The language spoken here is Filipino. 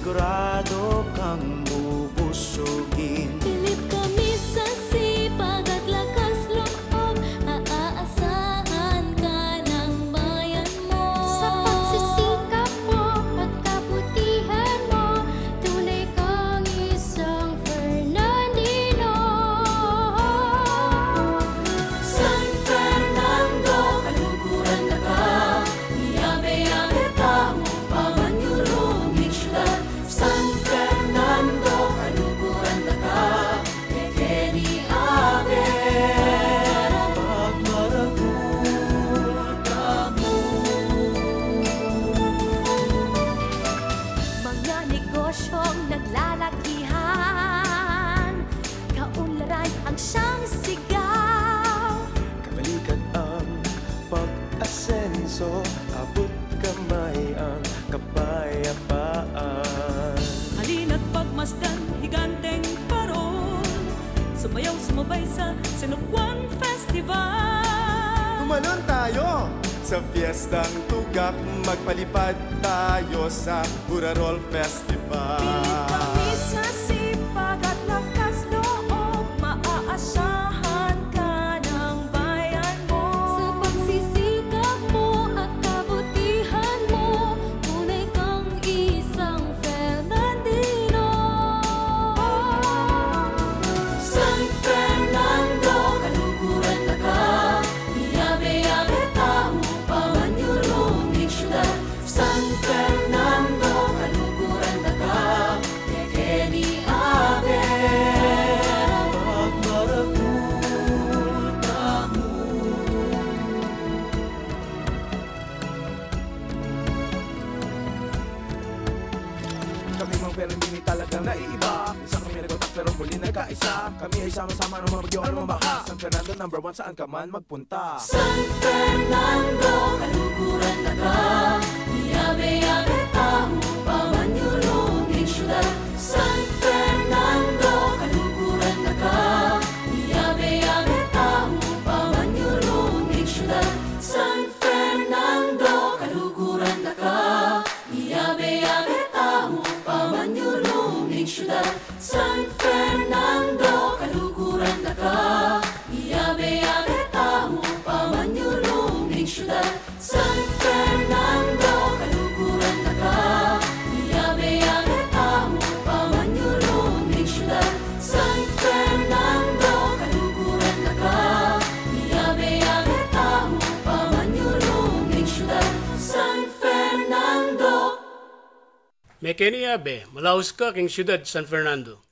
sigurado kang bubusugin. Bilib kami sa sipag at lakas loob, maaasahan ka ng bayan mo. Sa pagsisikap mo at kabutihan mo, tunay kang isang Fernandino. San Fernando, kaluguran na ka, iyabe-yabe tamo pamanyulong siyudad. San Fernando, kaluguran na ka, kekeni abe. Pagmaragul kamo. Mga negosyong naglalakihan, kaunlaran ang siyang sigaw. Kabalikat ang pag-asenso, abot kamay ang kapayapaan. Halina't pagmasdan, higanteng paron, sumayaw sumabay sa Sinukuan Festival. Tumalon tayo sa fiestang tugak, magpalipad tayo sa Burarol Festival. Pilit kami sa sipag at lakas loob, maaasahan ka ng bayan mo. Sa pagsisikap mo at kabutihan mo, tunay kang isang Fernandino. San Fernando, kaluguran na ka, iyabe-yabe tamo pamanyulong siyudad. San Fernando, kaluguran na ka, kekeni abe. Pagmaragul kamo. Kami mang pero hindi talagang naiiba. Isa kami nagwatak pero muli nagkaisa. Kami ay sama-sama ng mga bagyo at mga baha. San Fernando #1 saan ka man magpunta. San Fernando, kaluguran na ka, iyabe-yabe tamo pamanyulong siyudad. San Fernando, kaluguran na ka, iyabe-yabe tamo pamanyulong siyudad. San Fernando, kaluguran na ka, iyabe-yabe tamo pamanyulong siyudad. San Fernando, kaluguran na ka, iyabe-yabe tamo pamanyulong siyudad. San Fernando, kaluguran na ka, iyabe-yabe tamo pamanyulong siyudad. San Fernando, kaluguran na ka, iyabe-yabe tamo pamanyulong siyudad. San Fernando. May keniyabe, malaos ka king siyudad San Fernando.